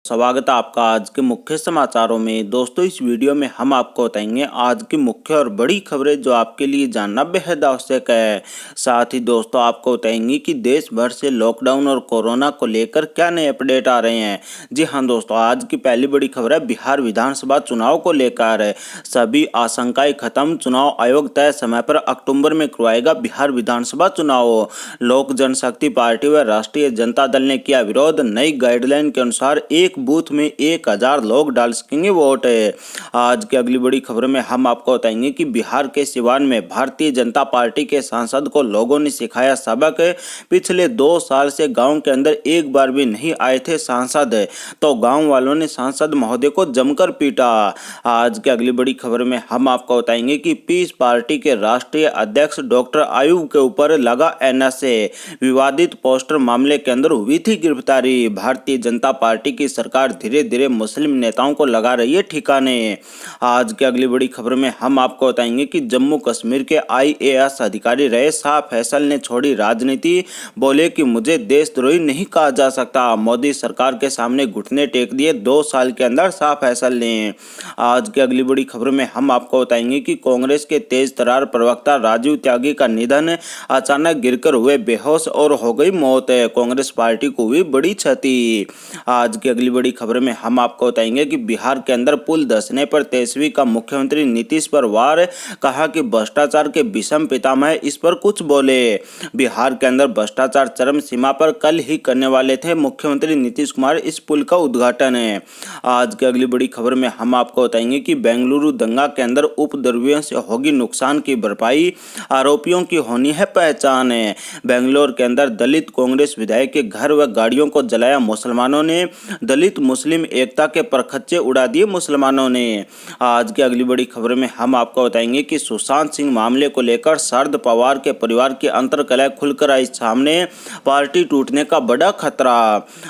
स्वागत है आपका आज के मुख्य समाचारों में। दोस्तों, इस वीडियो में हम आपको बताएंगे आज की मुख्य और बड़ी खबरें जो आपके लिए जानना बेहद आवश्यक है। साथ ही दोस्तों आपको बताएंगे कि देश भर से लॉकडाउन और कोरोना को लेकर क्या नए अपडेट आ रहे हैं। जी हाँ दोस्तों, आज की पहली बड़ी खबर है बिहार विधानसभा चुनाव को लेकर। सभी आशंकाएं खत्म, चुनाव आयोग तय समय पर अक्टूबर में करवाएगा बिहार विधानसभा चुनाव। लोक जनशक्ति पार्टी व राष्ट्रीय जनता दल ने किया विरोध। नई गाइडलाइन के अनुसार एक बूथ में 1000 लोग डाल सकेंगे वोट। आज की अगली बड़ी खबर में हम आपको बताएंगे कि बिहार के सिवान में भारतीय जनता पार्टी के सांसद को लोगों ने सिखाया सबक। पिछले 2 साल से गांव के अंदर एक बार भी नहीं आए थे सांसद, तो गांव वालों ने सांसद महोदय को जमकर पीटा। आज की अगली बड़ी खबर में हम आपको बताएंगे कि पीस पार्टी के राष्ट्रीय अध्यक्ष डॉक्टर आयुब के ऊपर लगा एनएसए। विवादित पोस्टर मामले के अंदर हुई थी गिरफ्तारी। भारतीय जनता पार्टी की सरकार धीरे धीरे मुस्लिम नेताओं को लगा रही है ठिकाने। आज की अगली बड़ी खबर में हम आपको बताएंगे कि जम्मू कश्मीर के आईएएस अधिकारी रहे शाह फैसल ने छोड़ी राजनीति, बोले कि मुझे देशद्रोही नहीं कहा जा सकता। मोदी सरकार के सामने घुटने टेक दिए 2 साल के अंदर शाह फैसल ने। आज की अगली बड़ी खबर में हम आपको बताएंगे कि कांग्रेस के तेज तर्रार प्रवक्ता राजीव त्यागी का निधन, अचानक गिरकर हुए बेहोश और हो गई मौत। कांग्रेस पार्टी को हुई बड़ी क्षति। आज की अगली बड़ी खबर में हम आपको बताएंगे कि बिहार के अंदर पुल धंसने पर तेजस्वी का मुख्यमंत्री नीतीश पर वार, कहा कि भ्रष्टाचार के विषम पितामह इस पर कुछ बोले। बिहार के अंदर भ्रष्टाचार चरम सीमा पर, कल ही करने वाले थे मुख्यमंत्री नीतीश कुमार इस पुल का उद्घाटन है। आज की अगली बड़ी खबर में हम आपको बताएंगे कि बेंगलुरु दंगा के अंदर उपद्रवियों से होगी नुकसान की भरपाई, आरोपियों की होनी है पहचान। बेंगलोर के अंदर दलित कांग्रेस विधायक के घर व गाड़ियों को जलाया मुसलमानों ने, दलित मुस्लिम एकता के परखच्चे उड़ा दिए मुसलमानों ने। आज की अगली बड़ी खबर में हम आपको बताएंगे कि सुशांत सिंह मामले को लेकर शरद पवार के परिवार की अंतर्कलह खुलकर आई सामने, पार्टी टूटने का बड़ा खतरा।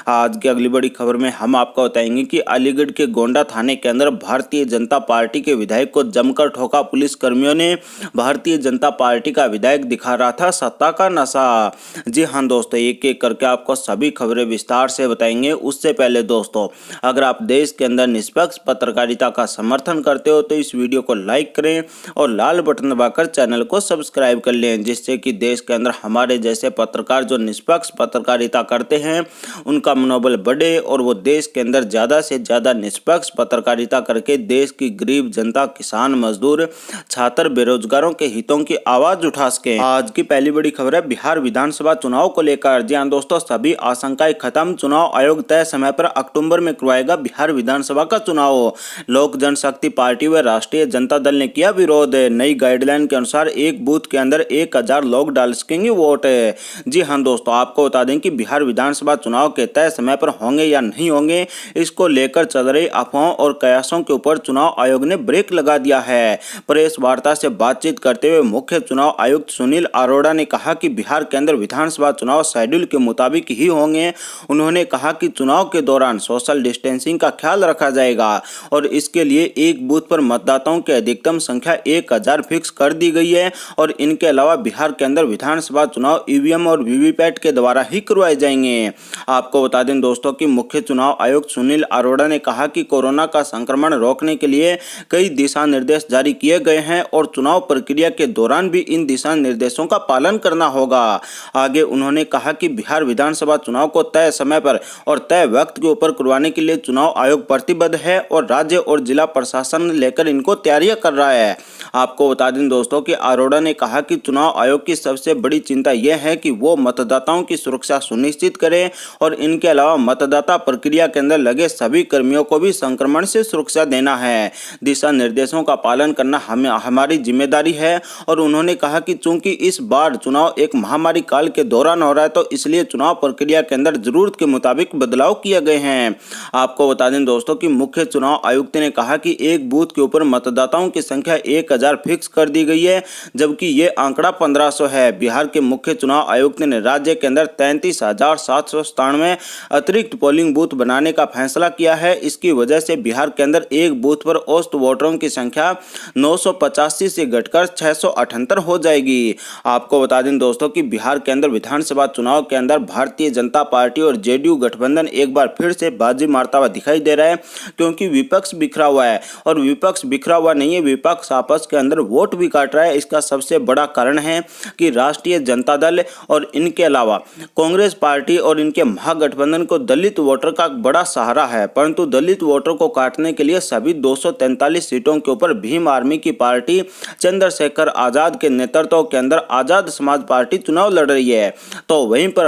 आज की अगली बड़ी खबर में हम आपको बताएंगे कि अलीगढ़ के गोंडा थाने के अंदर भारतीय जनता पार्टी के विधायक को जमकर ठोका पुलिस कर्मियों ने। भारतीय जनता पार्टी का विधायक दिखा रहा था सत्ता का नशा। जी हाँ दोस्तों, एक एक करके आपको सभी खबरें विस्तार से बताएंगे। उससे पहले दोस्तों, अगर आप देश के अंदर निष्पक्ष पत्रकारिता का समर्थन करते हो तो इस वीडियो को लाइक करें और लाल बटन दबाकर चैनल को सब्सक्राइब कर लें, जिससे कि देश के अंदर हमारे जैसे पत्रकार जो निष्पक्ष पत्रकारिता करते हैं उनका मनोबल बढ़े और वो देश के अंदर ज़्यादा से ज़्यादा निष्पक्ष पत्रकारिता करके देश की गरीब जनता, किसान, मजदूर, छात्र, बेरोजगारों के हितों की आवाज उठा सके। आज की पहली बड़ी खबर है बिहार विधानसभा चुनाव को लेकर। जी हाँ दोस्तों, सभी आशंकाएं खत्म, चुनाव आयोग तय समय पर अक्टूबर में करवाएगा बिहार विधानसभा का चुनाव। लोक जनशक्ति पार्टी व राष्ट्रीय जनता दल ने किया विरोध। नई गाइडलाइन के अनुसार एक बूथ के अंदर 1000 लोग डाल सकेंगे वोट। जी हाँ दोस्तों, आपको बता दें कि बिहार विधानसभा चुनाव के तय समय पर होंगे या नहीं होंगे, इसको लेकर चल रही अफवाहों और कयासों के ऊपर चुनाव आयोग ने ब्रेक लगा दिया है। प्रेस वार्ता से बातचीत करते हुए मुख्य चुनाव आयुक्त सुनील अरोड़ा ने कहा कि बिहार के अंदर विधानसभा चुनाव शेड्यूल के मुताबिक ही होंगे। उन्होंने कहा कि चुनाव के दौरान सोशल डिस्टेंसिंग का ख्याल रखा जाएगा और इसके लिए एक बूथ पर मतदाताओं की अधिकतम संख्या 1000 फिक्स कर दी गई है और इनके अलावा बिहार के अंदर विधानसभा चुनाव ईवीएम और वीवीपैट के द्वारा ही करवाए जाएंगे। आपको बता दें दोस्तों कि मुख्य चुनाव आयुक्त सुनील अरोड़ा ने कहा कि कोरोना का संक्रमण रोकने के लिए कई दिशा निर्देश जारी किए गए हैं और चुनाव प्रक्रिया के दौरान भी इन दिशा निर्देशों का पालन करना होगा। आगे उन्होंने कहा कि बिहार विधानसभा चुनाव को तय समय पर और तय वक्त के ऊपर करवाने के लिए चुनाव आयोग प्रतिबद्ध है और राज्य और जिला प्रशासन लेकर इनको तैयारियां कर रहा है। आपको बता दें दोस्तों कि अरोड़ा ने कहा कि चुनाव आयोग की सबसे बड़ी चिंता यह है कि वो मतदाताओं की सुरक्षा सुनिश्चित करे और इनके अलावा मतदाता प्रक्रिया के अंदर लगे सभी कर्मियों को भी संक्रमण से सुरक्षा देना है। दिशा निर्देशों का पालन करना हमारी जिम्मेदारी है और उन्होंने कहा कि चूंकि इस बार चुनाव एक महामारी काल के दौरान हो रहा है तो इसलिए चुनाव प्रक्रिया के अंदर जरूरत के मुताबिक बदलाव किए गए हैं। आपको बता दें दोस्तों कि मुख्य चुनाव आयुक्त ने कहा कि एक बूथ के ऊपर मतदाताओं की संख्या 1000 फिक्स कर दी गई है, जबकि ये आंकड़ा 1500 है। बिहार के मुख्य चुनाव आयुक्त ने राज्य के अंदर 33,797 अतिरिक्त पोलिंग बूथ बनाने का फैसला किया है। इसकी वजह से बिहार के अंदर एक बूथ पर औसत वोटरों की संख्या 985 से घटकर 678 हो जाएगी। आपको बता दें दोस्तों कि बिहार के अंदर विधानसभा चुनाव के अंदर भारतीय जनता पार्टी और जेडीयू गठबंधन एक बार फिर से से बाजी मारता हुआ दिखाई दे रहा है, क्योंकि विपक्ष बिखरा हुआ है और विपक्ष बिखरा हुआ नहीं है, विपक्ष आपस के अंदर वोट भी काट रहा है। इसका सबसे बड़ा कारण है कि राष्ट्रीय जनता दल और इनके अलावा कांग्रेस पार्टी और इनके महागठबंधन को दलित वोटर का बड़ा सहारा है, परंतु दलित वोटर को काटने के लिए सभी 243 सीटों के ऊपर भीम आर्मी की पार्टी चंद्रशेखर आजाद के नेतृत्व के अंदर आजाद समाज पार्टी चुनाव लड़ रही है। तो वहीं पर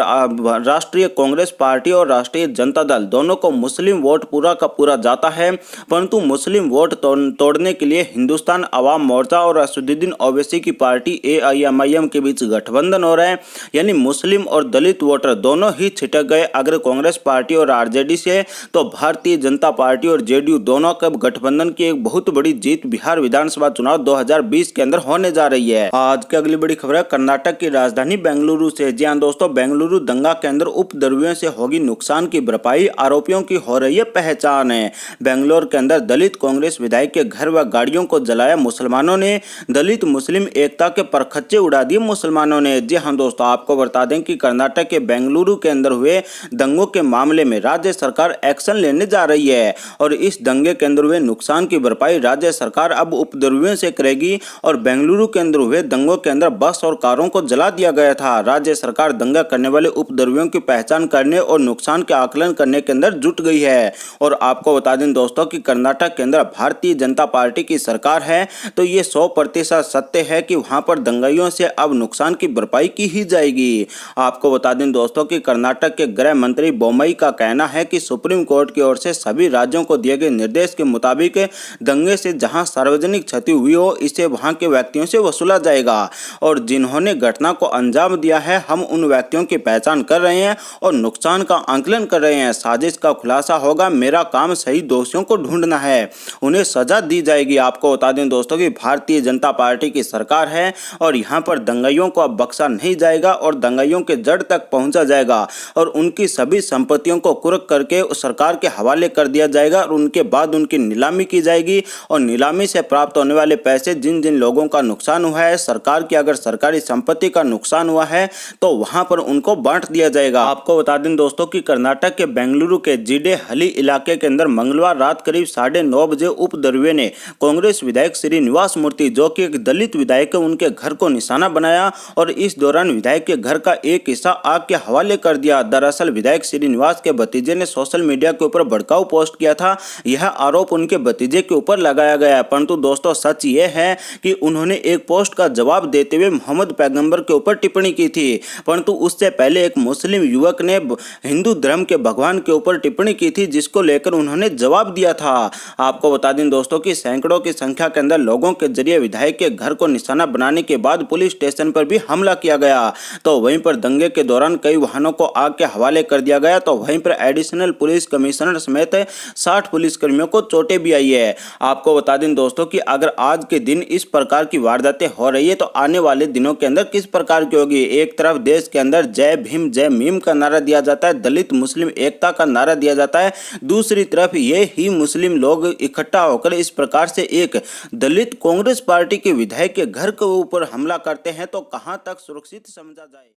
राष्ट्रीय कांग्रेस पार्टी और राष्ट्रीय जनता दल दोनों को मुस्लिम वोट पूरा का पूरा जाता है, परंतु मुस्लिम वोट तोड़ने के लिए हिंदुस्तान अवाम मोर्चा और असदुद्दीन ओवैसी की पार्टी AIMIM के बीच गठबंधन हो रहा है, यानी मुस्लिम और दलित वोटर दोनों ही छिटक गए। अगर कांग्रेस पार्टी और RJD से तो भारतीय जनता पार्टी और JDU दोनों के गठबंधन की एक बहुत बड़ी जीत बिहार विधानसभा चुनाव 2020 के अंदर होने जा रही है। आज की अगली बड़ी खबर है कर्नाटक की राजधानी बेंगलुरु से। जी हां दोस्तों, बेंगलुरु दंगा के अंदर उपद्रवियों से होगी नुकसान की भरपाई, आरोपियों की हो रही है पहचान है। बेंगलोर के अंदर दलित कांग्रेस विधायक के घर व गाड़ियों को जलाया मुसलमानों ने, दलित मुस्लिम एकता के परखच्चे उड़ा दिए मुसलमानों ने। जी हां दोस्तों, आपको बता दें कि कर्नाटक के बेंगलुरु के अंदर हुए दंगों के मामले में राज्य सरकार एक्शन लेने जा रही है और इस दंगे के अंदर हुए नुकसान की भरपाई राज्य सरकार अब उपद्रवियों से करेगी। और बेंगलुरु के अंदर हुए दंगों के अंदर बस और कारों को जला दिया गया था। राज्य सरकार दंगा करने वाले उपद्रवियों की पहचान करने और नुकसान के आकलन करने के अंदर जुट गई है। और आपको बता दें दोस्तों कि कर्नाटक के अंदर भारतीय जनता पार्टी की सरकार है, तो ये 100% सत्य है कि वहां पर दंगाइयों से अब नुकसान की भरपाई की ही जाएगी। आपको बता दें दोस्तों कि कर्नाटक के गृह मंत्री बोम्मई का कहना है कि सुप्रीम कोर्ट की ओर से सभी राज्यों को दिए गए निर्देश के मुताबिक दंगे से जहां सार्वजनिक क्षति हुई हो, इसे वहां के व्यक्तियों से वसूला जाएगा और जिन्होंने घटना को अंजाम दिया है, हम उन व्यक्तियों की पहचान कर रहे हैं और नुकसान का आंकलन कर रहे हैं। साजिश का खुलासा होगा, मेरा काम सही दोषियों को ढूंढना है, उन्हें सजा दी जाएगी। आपको बता दें दोस्तों कि भारतीय जनता पार्टी की सरकार है और यहाँ पर दंगाइयों को अब बख्शा नहीं जाएगा और दंगाइयों के जड़ तक पहुंचा जाएगा और उनकी सभी संपत्तियों को कुर्क करके सरकार के हवाले कर दिया जाएगा और उनके बाद उनकी नीलामी की जाएगी और नीलामी से प्राप्त होने वाले पैसे जिन जिन लोगों का नुकसान हुआ है, सरकार की अगर सरकारी संपत्ति का नुकसान हुआ है तो वहां पर उनको बांट दिया जाएगा। आपको बता दें दोस्तों कि कर्नाटक के बेंगलुरु के जीडे हली इलाके के अंदर मंगलवार रात करीब 9:30 बजे उपद्रवियों ने कांग्रेस विधायक श्रीनिवास मूर्ति, जो कि एक दलित विधायक है, उनके घर को निशाना बनाया और इस दौरान विधायक के घर का एक हिस्सा आग के हवाले कर दिया। दरअसल विधायक श्रीनिवास के भतीजे ने सोशल मीडिया के ऊपर भड़काऊ पोस्ट किया था। यह आरोप उनके भतीजे के ऊपर लगाया गया, परंतु दोस्तों सच ये है कि उन्होंने एक पोस्ट का जवाब देते हुए मोहम्मद पैगंबर के ऊपर टिप्पणी की थी, परंतु उससे पहले एक मुस्लिम युवक ने हिंदू धर्म के भगवान के ऊपर टिप्पणी की थी, जिसको लेकर उन्होंने जवाब दिया था। आपको बता दें दोस्तों कि सैकड़ों की संख्या के अंदर लोगों के जरिए विधायक के घर को निशाना बनाने के बाद पुलिस स्टेशन पर भी हमला किया गया। तो वहीं पर दंगे के दौरान कई वाहनों को आग के हवाले कर दिया गया। तो वहीं पर एडिशनल पुलिस कमिश्नर समेत 60 पुलिसकर्मियों को चोटें भी आई है। आपको बता दें दोस्तों कि अगर आज के दिन इस प्रकार की वारदातें हो रही है तो आने वाले दिनों के अंदर किस प्रकार की होगी। एक तरफ देश के अंदर जय भीम जय मीम का नारा दिया जाता है, दलित मुस्लिम एकता का नारा दिया जाता है, दूसरी तरफ ये ही मुस्लिम लोग इकट्ठा होकर इस प्रकार से एक दलित कांग्रेस पार्टी के विधायक के घर के ऊपर हमला करते हैं, तो कहां तक सुरक्षित समझा जाए।